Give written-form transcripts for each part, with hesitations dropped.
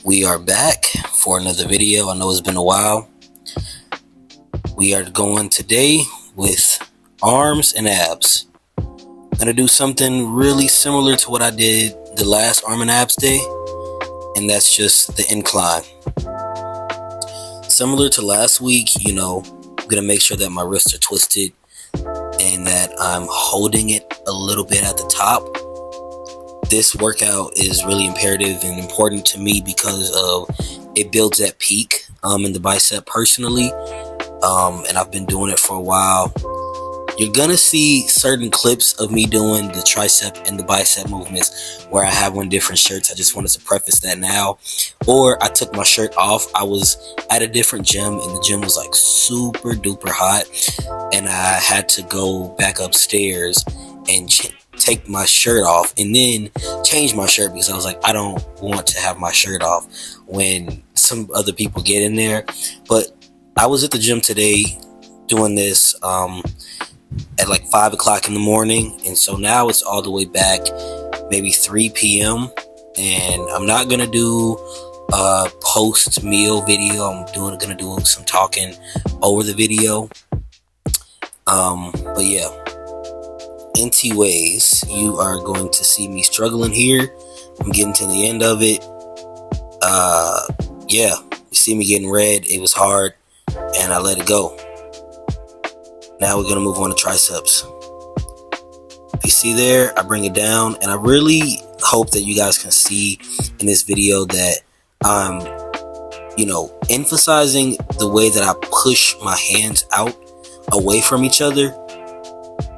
We are back for another video. I know it's been a while. We are going today with arms and abs. I'm gonna do something really similar to what I did the last arm and abs day, and that's just the incline. Similar to last week, I'm gonna make sure that my wrists are twisted and that I'm holding it a little bit at the top. This workout is really imperative and important to me because of it builds that peak in the bicep personally, and I've been doing it for a while. You're gonna see certain clips of me doing the tricep and the bicep movements where I have on different shirts. I just wanted to preface that now. Or I took my shirt off. I was at a different gym and the gym was like super duper hot, and I had to go back upstairs and take my shirt off and then change my shirt because I was like, I don't want to have my shirt off when some other people get in there. But I was at the gym today doing this at like 5 o'clock in the morning, and so now it's all the way back maybe 3 p.m. and I'm not gonna do a post meal video. I'm gonna do some talking over the video. But yeah, NT ways, you are going to see me struggling here. I'm getting to the end of it. Yeah, you see me getting red. It was hard and I let it go. Now we're gonna move on to triceps. If you see there, I bring it down, and I really hope that you guys can see in this video that I'm, emphasizing the way that I push my hands out away from each other.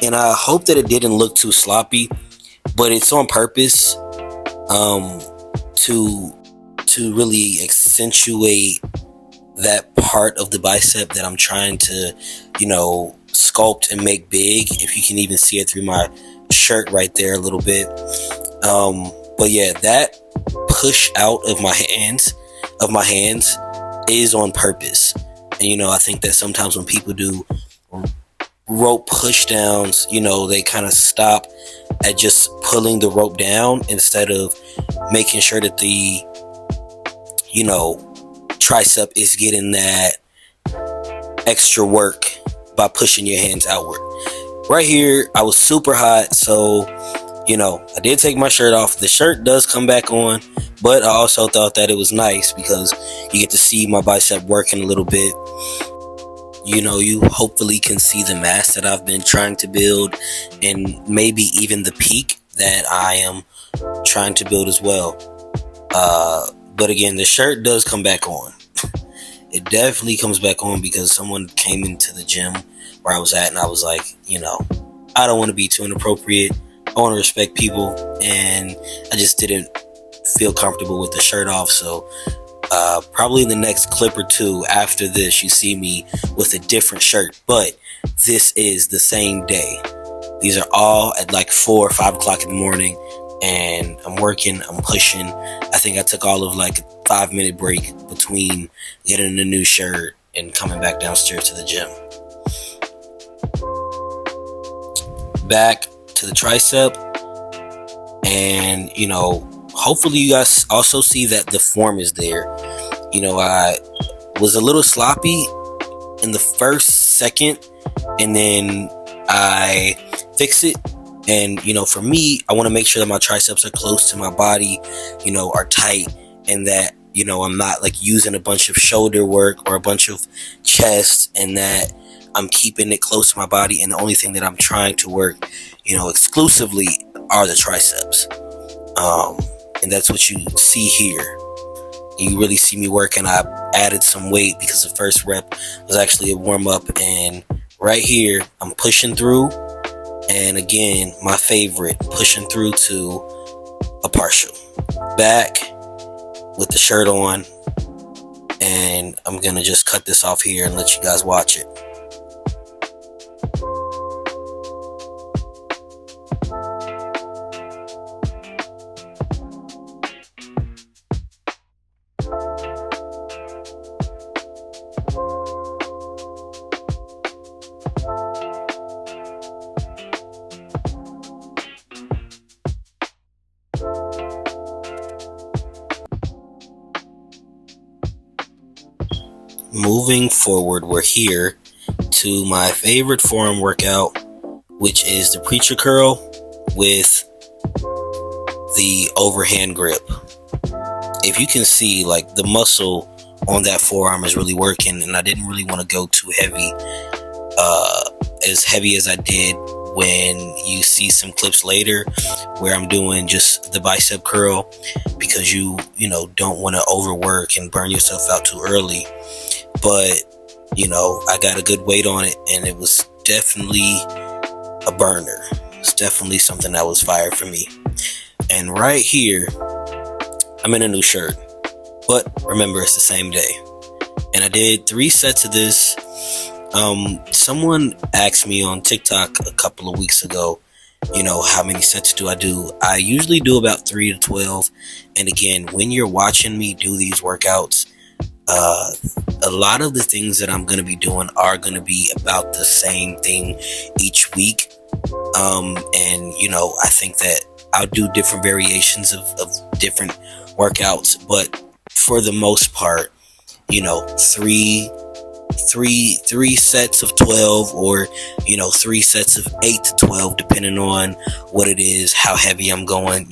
And I hope that it didn't look too sloppy, but it's on purpose to really accentuate that part of the bicep that I'm trying to, sculpt and make big. If you can even see it through my shirt right there a little bit. But yeah, that push out of my hands is on purpose. And I think that sometimes when people do rope push downs, they kind of stop at just pulling the rope down instead of making sure that the tricep is getting that extra work by pushing your hands outward. Right here, I was super hot, so I did take my shirt off. The shirt does come back on, but I also thought that it was nice because you get to see my bicep working a little bit. You hopefully can see the mass that I've been trying to build, and maybe even the peak that I am trying to build as well. But again, the shirt does come back on. It definitely comes back on because someone came into the gym where I was at, and I was like, I don't want to be too inappropriate. I want to respect people, and I just didn't feel comfortable with the shirt off. So probably in the next clip or two after this, you see me with a different shirt, but this is the same day. These are all at like 4 or 5 o'clock in the morning, and I'm working, I'm pushing. I think I took all of like a 5-minute break between getting a new shirt and coming back downstairs to the gym. Back to the tricep, and hopefully you guys also see that the form is there. I was a little sloppy in the first second, and then I fix it. And for me, I want to make sure that my triceps are close to my body, are tight, and that I'm not like using a bunch of shoulder work or a bunch of chest, and that I'm keeping it close to my body, and the only thing that I'm trying to work exclusively are the triceps. And that's what you see here. You really see me work, and I added some weight because the first rep was actually a warm-up, and right here I'm pushing through, and again, my favorite, pushing through to a partial. Back with the shirt on, and I'm gonna just cut this off here and let you guys watch it. moving forward, we're here to my favorite forearm workout, which is the preacher curl with the overhand grip. If you can see, like, the muscle on that forearm is really working, and I didn't really want to go too heavy, as heavy as I did when you see some clips later where I'm doing just the bicep curl, because you don't want to overwork and burn yourself out too early. But I got a good weight on it, and it was definitely a burner. It's definitely something that was fire for me. And right here, I'm in a new shirt, but remember, it's the same day. And I did 3 sets of this. Someone asked me on TikTok a couple of weeks ago, how many sets do I do? I usually do about 3 to 12. And again, when you're watching me do these workouts, a lot of the things that I'm going to be doing are going to be about the same thing each week. And I think that I'll do different variations of different workouts, but for the most part, three sets of 12, or 3 sets of 8 to 12, depending on what it is, how heavy I'm going,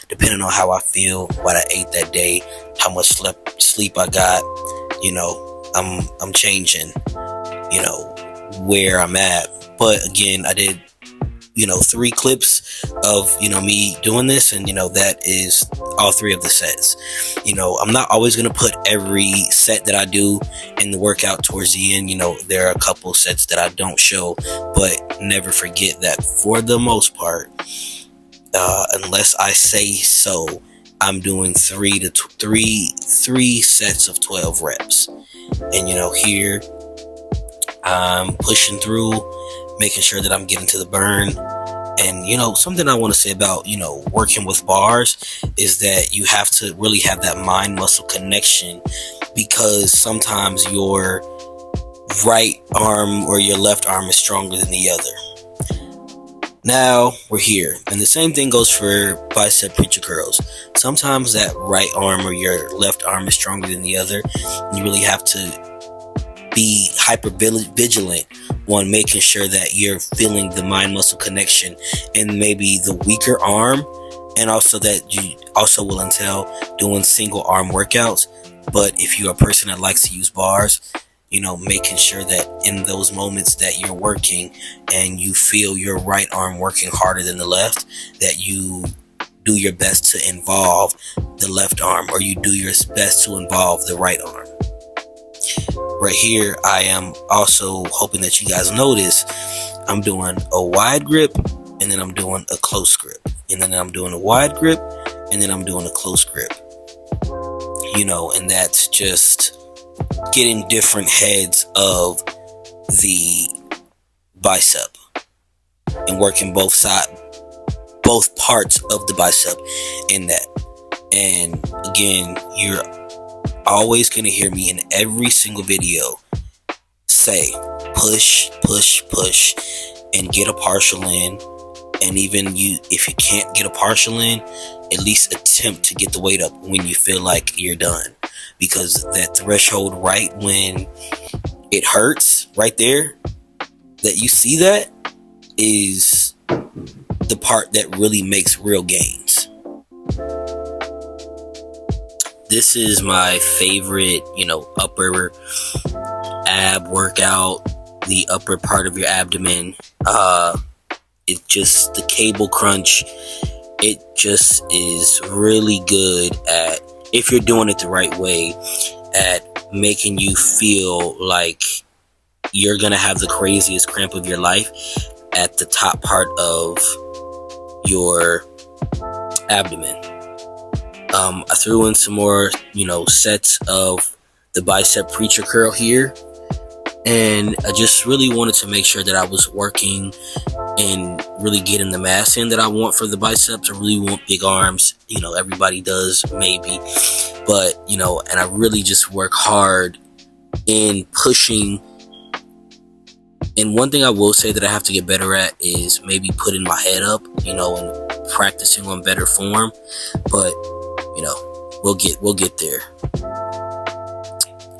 depending on how I feel, what I ate that day, how much sleep I got. I'm changing where I'm at. But again, I did 3 clips of me doing this, and that is all 3 of the sets. I'm not always going to put every set that I do in the workout towards the end. There are a couple sets that I don't show, but never forget that for the most part, unless I say so, I'm doing 3 sets of 12 reps. And here I'm pushing through, making sure that I'm getting to the burn. And something I want to say about working with bars is that you have to really have that mind muscle connection, because sometimes your right arm or your left arm is stronger than the other. Now we're here, and the same thing goes for bicep preacher curls. Sometimes that right arm or your left arm is stronger than the other, and you really have to be hyper vigilant on making sure that you're feeling the mind muscle connection and maybe the weaker arm, and also that you also will entail doing single arm workouts. But if you're a person that likes to use bars, making sure that in those moments that you're working and you feel your right arm working harder than the left, that you do your best to involve the left arm, or you do your best to involve the right arm. Right here, I am also hoping that you guys notice I'm doing a wide grip, and then I'm doing a close grip, and then I'm doing a wide grip, and then I'm doing a close grip. And that's just getting different heads of the bicep and working both parts of the bicep in that. And again, you're always going to hear me in every single video say push, and get a partial in. And even if you can't get a partial in, at least attempt to get the weight up when you feel like you're done, because that threshold right when it hurts right there, that you see, that is the part that really makes real gains. This is my favorite, upper ab workout, the upper part of your abdomen. It just, the cable crunch, it just is really good at, if you're doing it the right way, at making you feel like you're gonna have the craziest cramp of your life at the top part of your abdomen. I threw in some more, sets of the bicep preacher curl here, and I just really wanted to make sure that I was working and really getting the mass in that I want for the biceps. I really want big arms. Everybody does, maybe, but and I really just work hard in pushing. And one thing I will say that I have to get better at is maybe putting my head up, and practicing on better form. But we'll get there.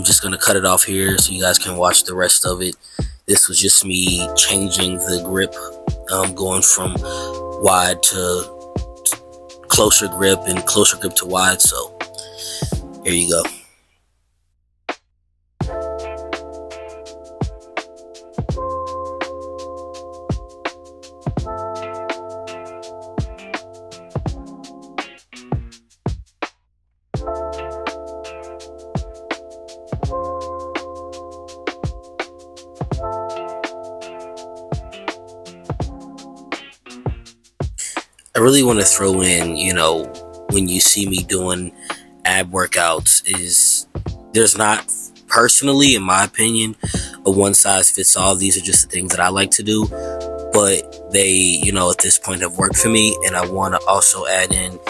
I'm just gonna cut it off here so you guys can watch the rest of it. This was just me changing the grip, going from wide to closer grip and closer grip to wide. So here you go. I really want to throw in, when you see me doing ab workouts, is there's not, personally, in my opinion, a one size fits all. These are just the things that I like to do, but they, at this point have worked for me. And I want to also add in,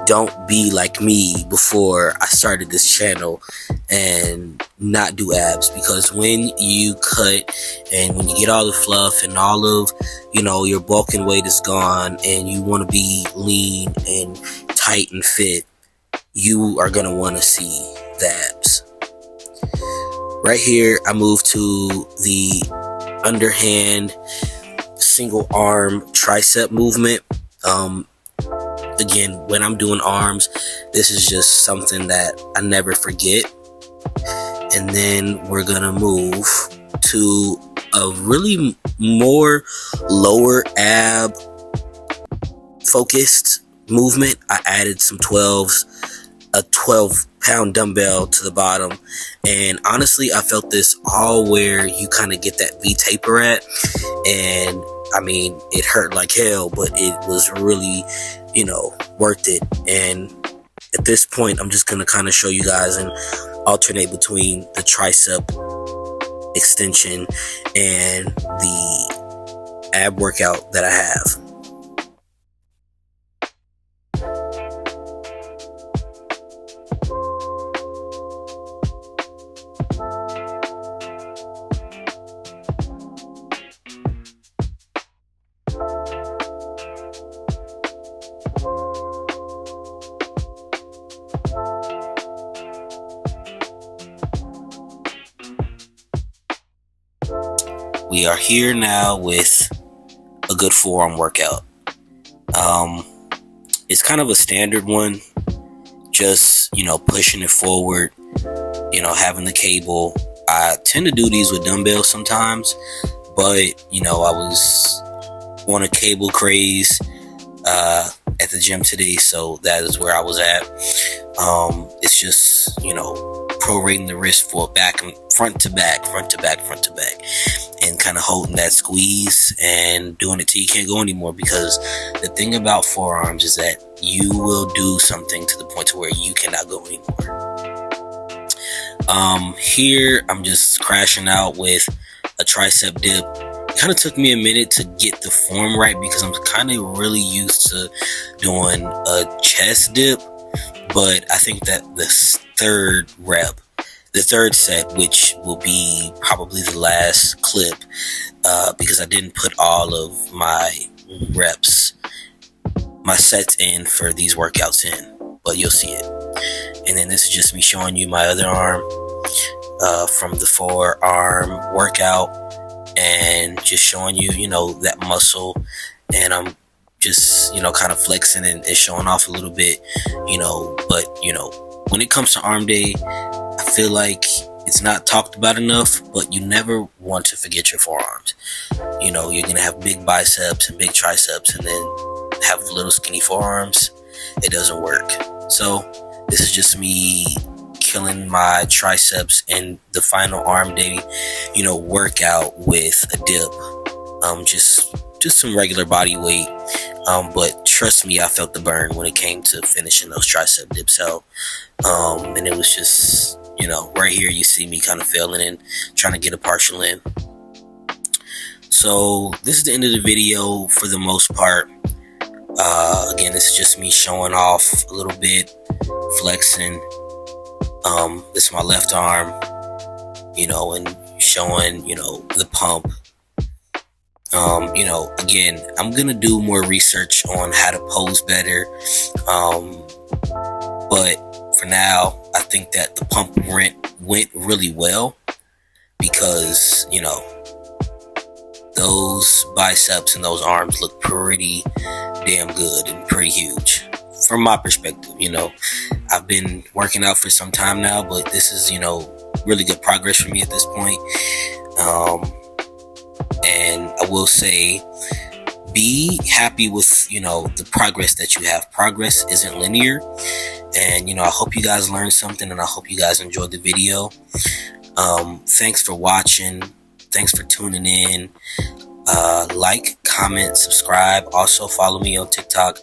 don't be like me before I started this channel and not do abs, because when you cut and when you get all the fluff and all of your bulk and weight is gone and you want to be lean and tight and fit, you are going to want to see the abs. Right here I move to the underhand single arm tricep movement. Again, when I'm doing arms, this is just something that I never forget. And then we're gonna move to a really more lower ab focused movement. I added some 12s, a 12-pound dumbbell to the bottom, and honestly I felt this all where you kind of get that V taper at, and I mean, it hurt like hell, but it was really, worth it. And at this point, I'm just going to kind of show you guys and alternate between the tricep extension and the ab workout that I have. We are here now with a good forearm workout. It's kind of a standard one, just, pushing it forward, having the cable. I tend to do these with dumbbells sometimes, but, I was on a cable craze at the gym today, so that is where I was at. It's just, prorating the wrist for back and front to back, and kind of holding that squeeze and doing it till you can't go anymore. Because the thing about forearms is that you will do something to the point to where you cannot go anymore. Here I'm just crashing out with a tricep dip. It kind of took me a minute to get the form right because I'm kind of really used to doing a chest dip. But I think that the third set, which will be probably the last clip, because I didn't put all of my sets in for these workouts in, but you'll see it. And then this is just me showing you my other arm from the forearm workout, and just showing you, that muscle, and I'm just, kind of flexing and showing off a little bit, but, when it comes to arm day, I feel like it's not talked about enough, but you never want to forget your forearms. You're going to have big biceps and big triceps and then have little skinny forearms. It doesn't work. So this is just me killing my triceps in the final arm day, workout with a dip. Just some regular body weight. But trust me, I felt the burn when it came to finishing those tricep dips out. And it was just, right here you see me kind of failing and trying to get a partial in. So this is the end of the video for the most part. Again, this is just me showing off a little bit, flexing. This is my left arm, and showing, the pump. Again, I'm gonna do more research on how to pose better. But for now, I think that the pump went really well because, you know, those biceps and those arms look pretty damn good and pretty huge from my perspective. You know, I've been working out for some time now, but this is, you know, really good progress for me at this point. And I will say, be happy with, you know, the progress that you have. Progress isn't linear. And, you know, I hope you guys learned something, and I hope you guys enjoyed the video. Thanks for watching. Thanks for tuning in. Like, comment, subscribe. Also follow me on TikTok.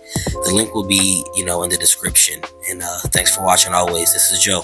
The link will be, you know, in the description. And thanks for watching always. This is Joe.